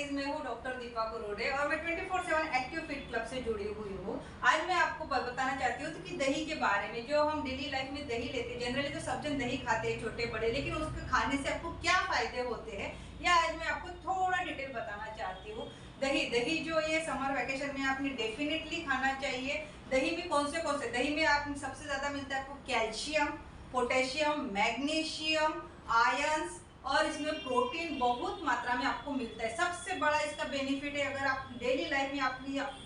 Guys, मैं हूँ doctor Deepa कुरोडे और मैं 24/7 एक्टिव फिट क्लब से जुड़ी हुई हूँ। आज मैं आपको बताना चाहती हूँ कि दही के बारे में। जो हम डेली लाइफ में दही लेते हैं, जनरली तो सब जन दही खाते हैं, छोटे बड़े, लेकिन उसके खाने से आपको क्या फायदे होते हैं या आज मैं आपको थोड़ा डिटेल बताना चाहती हूँ। दही जो ये समर वेकेशन में आपने डेफिनेटली खाना चाहिए। दही में कौन से दही में आप सबसे ज्यादा मिलता है आपको कैल्शियम, पोटेशियम, मैग्नीशियम, आयंस और इसमें प्रोटीन बहुत मात्रा में आपको मिलता है। सबसे बड़ा इसका बेनिफिट है, अगर आप डेली लाइफ में आप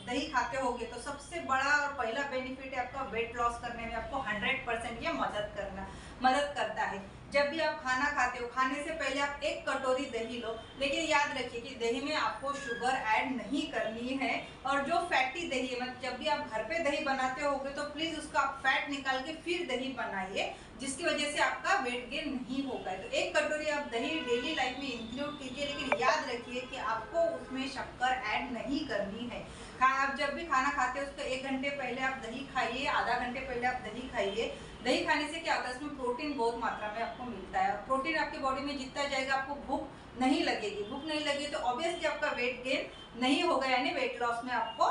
दही खाते होगे तो सबसे बड़ा और पहला बेनिफिट है आपका वेट लॉस करने में। आपको 100% ये मदद करता है। जब भी आप खाना खाते हो, खाने से पहले आप एक कटोरी दही लो, लेकिन याद रखिए कि दही में आपको शुगर ऐड नहीं करनी है। और जो फैटी दही है, मतलब जब भी आप घर पे दही बनाते होगे तो प्लीज उसका आप फैट निकाल के फिर दही बनाइए, जिसकी वजह से आपका वेट गेन नहीं होगा। तो एक कटोरी आप दही डेली लाइफ में इंक्लूड कीजिए, लेकिन याद रखिए कि आपको उसमें शक्कर ऐड नहीं करनी है। आप जब भी खाना खाते हो उसके 1 घंटे पहले आप दही खाइए, आधा घंटे पहले आप दही खाइए। दही खाने से क्या होता है, इसमें प्रोटीन बहुत मात्रा में आपको मिलता है और प्रोटीन आपकी बॉडी में जितना जाएगा आपको भूख नहीं लगेगी। भूख नहीं लगेगी तो ऑब्वियसली आपका वेट गेन नहीं होगा, यानी वेट लॉस में आपको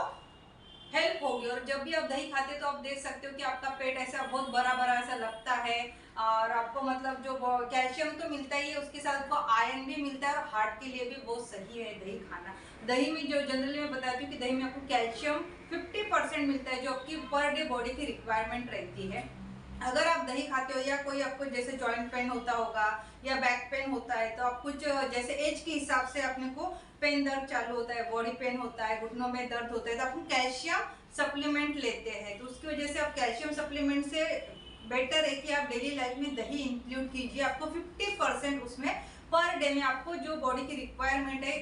हेल्प होगी। और जब भी आप दही खाते हैं तो आप देख सकते हो कि आपका पेट ऐसा बहुत बड़ा बड़ा ऐसा लगता है और आपको मतलब जो कैल्शियम तो मिलता ही है, उसके साथ आपको आयरन भी मिलता है और हार्ट के लिए भी बहुत सही है दही खाना। दही में जो जनरली मैं बताती हूँ कि दही में आपको कैल्शियम 50% मिलता है, जो आपकी पर डे बॉडी की रिक्वायरमेंट रहती है। अगर आप दही खाते हो या कोई आपको जैसे जॉइंट पेन होता होगा या बैक पेन होता है, तो आप कुछ जैसे एज के हिसाब से अपने को पेन दर्द चालू होता है, बॉडी पेन होता है, घुटनों में दर्द होता है, तो आप कैल्शियम सप्लीमेंट लेते हैं। तो उसकी वजह से आप कैल्शियम सप्लीमेंट से बेटर है कि आप डेली लाइफ में दही इंक्लूड कीजिए। आपको 50% उसमें पर डे में आपको जो बॉडी की रिक्वायरमेंट है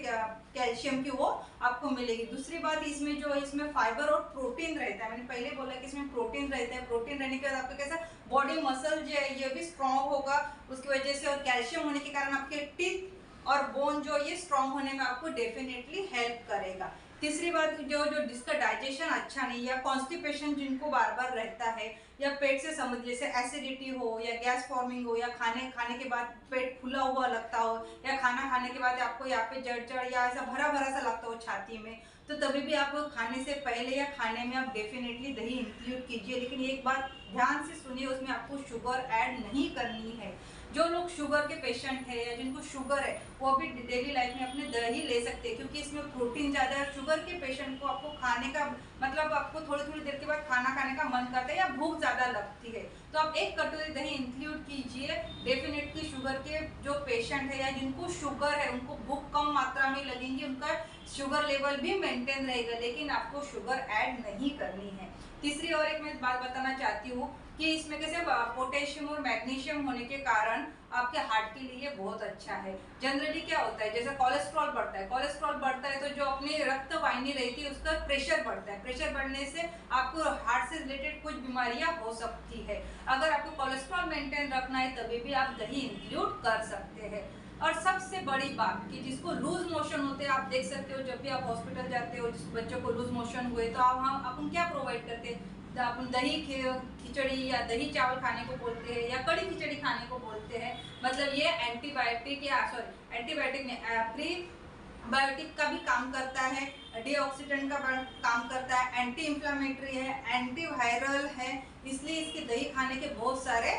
कैल्शियम की, वो आपको मिलेगी। दूसरी बात, इसमें फाइबर और प्रोटीन रहता है। मैंने पहले बोला कि इसमें प्रोटीन रहता है। प्रोटीन रहने के बाद आपका कैसा बॉडी मसल जो है ये भी स्ट्रांग होगा उसकी वजह से, और कैल्शियम होने के कारण आपके टीथ और बोन जो ये स्ट्रांग होने में आपको डेफिनेटली हेल्प करेगा। तीसरी बात, जो जिसका डाइजेशन अच्छा नहीं या कॉन्स्टिपेशन जिनको बार बार रहता है या पेट से समझ जैसे एसिडिटी हो या गैस फॉर्मिंग हो या खाने के बाद पेट फूला हुआ लगता हो या खाना खाने के बाद आपको यहाँ पे जड़ या ऐसा भरा भरा सा लगता हो छाती में, तो तभी भी आप खाने से पहले या खाने में आप डेफिनेटली दही इंक्लूड कीजिए। लेकिन एक बात ध्यान से सुनिए, उसमें आपको शुगर ऐड नहीं करनी है। जो लोग शुगर के पेशेंट है या जिनको शुगर है वो भी डेली लाइफ में अपने दही ले सकते हैं, क्योंकि इसमें प्रोटीन ज्यादा है। शुगर के पेशेंट को आपको खाने का मतलब आपको थोड़ी थोड़ी देर के बाद खाना खाने का मन करता है या भूख ज्यादा लगती है, तो आप एक कटोरी दही इंक्लूड कीजिए। डेफिनेटली शुगर के जो पेशेंट है या जिनको शुगर है उनको भूख कम मात्रा में लगेंगी, उनका शुगर लेवल भी मेंटेन रहेगा, लेकिन आपको शुगर ऐड नहीं करनी है। तीसरी और एक मैं बात बताना चाहती हूँ कि इसमें कैसे पोटेशियम और मैग्नीशियम होने के कारण आपके हार्ट के लिए बहुत अच्छा है। जनरली क्या होता है, जैसे कोलेस्ट्रॉल बढ़ता है तो जो अपनी रक्त वाहिनी रहती है उसका प्रेशर बढ़ता है। प्रेशर बढ़ने से आपको हार्ट से रिलेटेड कुछ बीमारियां हो सकती है। अगर आपको कोलेस्ट्रॉल मेंटेन रखना है तभी भी आप दही इंक्लूड कर सकते हैं। और सबसे बड़ी बात कि जिसको लूज मोशन होते हैं, आप देख सकते हो जब भी आप हॉस्पिटल जाते हो, जिस बच्चों को लूज मोशन हुए तो आप अपन क्या प्रोवाइड करते हैं, अपन दही खिचड़ी या दही चावल खाने को बोलते हैं या कड़ी खिचड़ी खाने को बोलते हैं। मतलब ये एंटीबायोटिक नहीं, प्रीबायोटिक का भी काम करता है, डीऑक्सीडेंट का काम करता है, एंटी इंफ्लेमेटरी है, एंटीवायरल है, इसलिए इसके दही खाने के बहुत सारे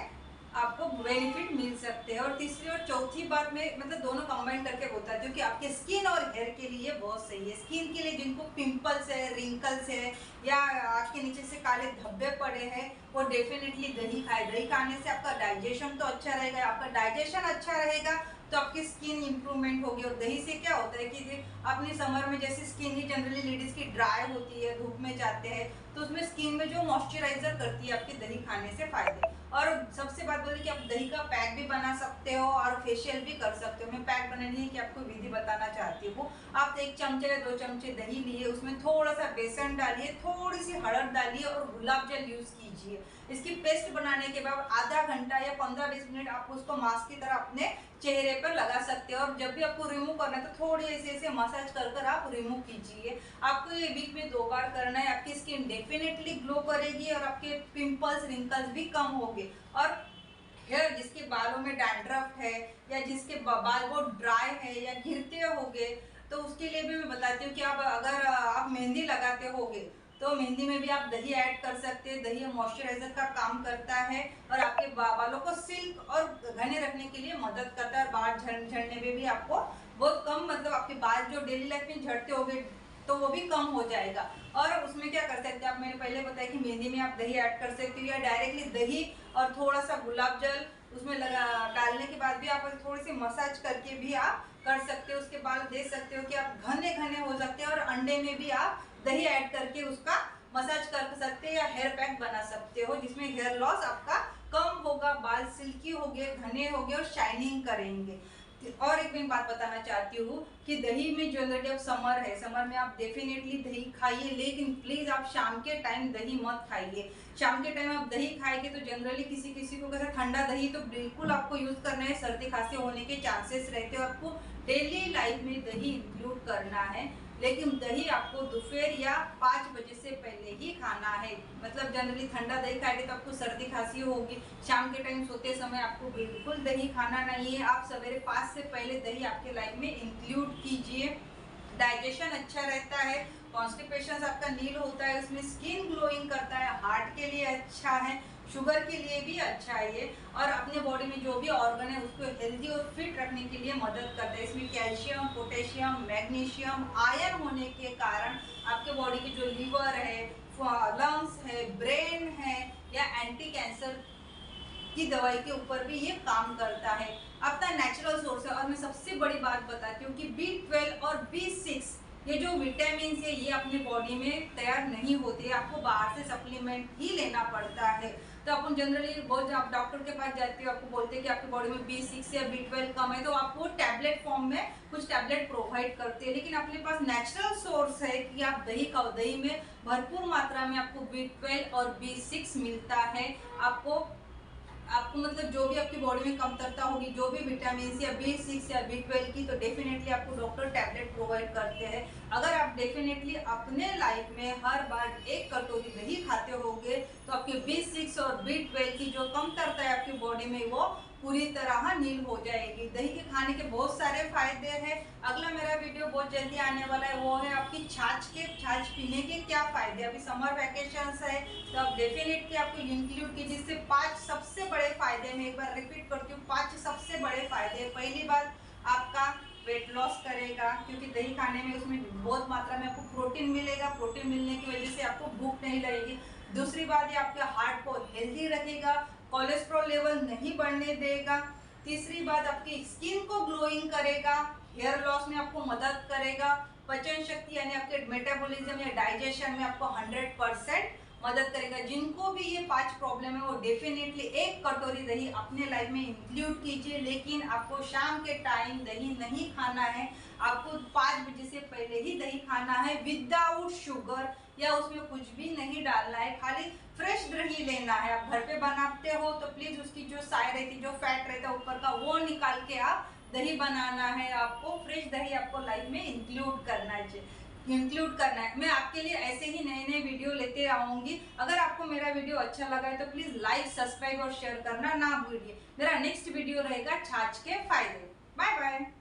आपको बेनिफिट मिल सकते हैं। और तीसरी और चौथी बात में मतलब दोनों कंबाइन करके होता है, जो कि आपके स्किन और हेयर के लिए बहुत सही है। स्किन के लिए जिनको पिंपल्स है, रिंकल्स है या आँख के नीचे से काले धब्बे पड़े हैं, वो डेफिनेटली दही खाए। दही खाने से आपका डाइजेशन तो अच्छा रहेगा, आपका डाइजेशन अच्छा रहेगा तो आपकी स्किन इंप्रूवमेंट होगी। और दही से क्या होता है कि अपनी समर में जैसे स्किन ही जनरली लेडीज की ड्राई होती है, धूप में जाते हैं, तो उसमें स्किन में जो मॉइस्चराइजर करती है आपके दही खाने से फायदे। और सबसे बात बोले कि आप दही का पैक भी बना सकते हो और फेशियल भी कर सकते हो। मैं पैक बनाने की आपको विधि बताना चाहती हूँ। आप 1 चमचे या 2 चमचे दही लिए, उसमें थोड़ा सा बेसन डालिए, थोड़ी सी हळद डालिए और गुलाब जल यूज कीजिए। इसकी पेस्ट बनाने के बाद आधा घंटा या 15-20 मिनट आप उसको मास्क की तरह अपने चेहरे पर लगा सकते हो। और जब भी आपको रिमूव करना है तो थोड़ी ऐसे मसाज कर आप रिमूव कीजिए। आपको ये वीक में 2 बार करना है। आपकी स्किन डेफिनेटली ग्लो करेगी और आपके पिंपल्स रिंकल्स भी कम होंगे। और हेयर जिसके बालों में डैंड्रफ है या जिसके बाल बहुत ड्राई है या गिरते होंगे, तो उसके लिए भी मैं बताती हूँ कि आप अगर आप मेहंदी लगाते होगे तो मेहंदी में भी आप दही ऐड कर सकते हैं। दही मॉइस्चराइजर का काम करता है और आपके बालों को सिल्क और घने रखने के लिए मदद करता है, और बाल झड़ने में भी आपको बहुत कम, मतलब आपके बाल जो डेली लाइफ में झड़ते होंगे तो वो भी कम हो जाएगा। और उसमें क्या कर सकते हैं आप, मैंने पहले बताया कि मेहंदी में आप दही ऐड कर सकते हो, या डायरेक्टली दही और थोड़ा सा गुलाब जल उसमें लगा डालने के बाद भी आप थोड़ी सी मसाज करके भी आप कर सकते हो। उसके बाल दे सकते हो कि आप घने घने हो सकते हैं, और अंडे में भी आप दही ऐड करके उसका मसाज कर सकते हैं, या हेयर पैक बना सकते हो जिसमें हेयर लॉस आपका कम होगा, बाल सिल्की होंगे, घने होंगे और शाइनिंग करेंगे। और एक मैं बात बताना चाहती हूँ कि दही में जो अब समर है, समर में आप डेफिनेटली दही खाइए, लेकिन प्लीज आप शाम के टाइम दही मत खाइए। शाम के टाइम आप दही खाएंगे तो जनरली किसी किसी को कैसा ठंडा दही तो बिल्कुल आपको यूज करना है, सर्दी खांसी होने के चांसेस रहते हैं। आपको डेली लाइफ में दही इंक्लूड करना है, लेकिन दही आपको दोपहर या 5 बजे से पहले ही खाना है। मतलब जनरली ठंडा दही खाएंगे तो आपको सर्दी खांसी होगी। शाम के टाइम सोते समय आपको बिल्कुल दही खाना नहीं है। आप सवेरे 5 से पहले दही आपके लाइफ में इंक्लूड कीजिए। डाइजेशन अच्छा रहता है, कॉन्स्टिपेशन आपका नील होता है, उसमें स्किन ग्लोइंग करता है, हार्ट के लिए अच्छा है, शुगर के लिए भी अच्छा है ये, और अपने बॉडी में जो भी ऑर्गन है उसको हेल्दी और फिट रखने के लिए मदद करता है। इसमें कैल्शियम, पोटेशियम, मैग्नीशियम, आयरन होने के कारण आपके बॉडी की जो लीवर है, लंग्स है, ब्रेन है, या एंटी कैंसर की दवाई के ऊपर भी ये काम करता है। अपना नेचुरल सोर्स है। और मैं सबसे बड़ी बात बताती हूँ कि B12 और B6 ये जो विटामिन है ये अपने बॉडी में तैयार नहीं होते हैं, आपको बाहर से सप्लीमेंट ही लेना पड़ता है। तो अपन जनरली बहुत आप डॉक्टर के पास जाते हो, आपको बोलते हैं कि आपकी बॉडी में B6 या B12 कम है, तो आपको टैबलेट फॉर्म में कुछ टैबलेट प्रोवाइड करते हैं। लेकिन अपने पास नेचुरल सोर्स है कि आप दही खाओ, दही में भरपूर मात्रा में आपको B12 और B6 मिलता है। आपको मतलब जो भी आपकी बॉडी में कमतरता होगी, जो भी विटामिन या B6 या B12 की, तो डेफिनेटली आपको डॉक्टर टैबलेट प्रोवाइड करते हैं। अगर आप डेफिनेटली अपने लाइफ में हर बार 1 कटोरी दही खाते होंगे तो आपके B6 और B12 की जो कमतरता है आपकी बॉडी में वो पूरी तरह नील हो जाएगी। दही के खाने के बहुत सारे फायदे हैं। अगला मेरा वीडियो बहुत जल्दी आने वाला है, वो है आपकी छाछ पीने के क्या फायदे। अभी समर वैकेशंस है तो आप डेफिनेटली आपको इंक्लूड कीजिए। इससे 5 सबसे बड़े फायदे, मैं एक बार रिपीट करती हूँ, 5 सबसे बड़े फायदे। पहली बात, आपका वेट लॉस करेगा, क्योंकि दही खाने में उसमें बहुत मात्रा में आपको प्रोटीन मिलेगा। प्रोटीन मिलने की वजह से आपको भूख नहीं लगेगी। दूसरी बात, ये आपके हार्ट को हेल्दी रखेगा, कोलेस्ट्रॉल लेवल नहीं बढ़ने देगा। तीसरी बात, आपकी स्किन को ग्लोइंग करेगा, हेयर लॉस में आपको मदद करेगा, पाचन शक्ति यानी आपके मेटाबॉलिज्म या डाइजेशन में आपको 100% मदद करेगा। जिनको भी ये 5 प्रॉब्लम है वो डेफिनेटली 1 कटोरी दही अपने लाइफ में इंक्लूड कीजिए। लेकिन आपको शाम के टाइम दही नहीं खाना है, आपको 5 बजे से पहले ही दही खाना है, विदाउट शुगर, या उसमें कुछ भी नहीं डालना है, खाली फ्रेश दही लेना है। आप घर पे बनाते हो तो प्लीज उसकी जो साय रहती, जो फैट रहता है ऊपर का, वो निकाल के आप दही बनाना है। आपको फ्रेश दही आपको लाइफ में इंक्लूड करना है। मैं आपके लिए ऐसे ही नए नए वीडियो लेते रहूंगी। अगर आपको मेरा वीडियो अच्छा लगा है तो प्लीज लाइक, सब्सक्राइब और शेयर करना ना भूलिए। मेरा नेक्स्ट वीडियो रहेगा छाछ के फायदे। Bye bye.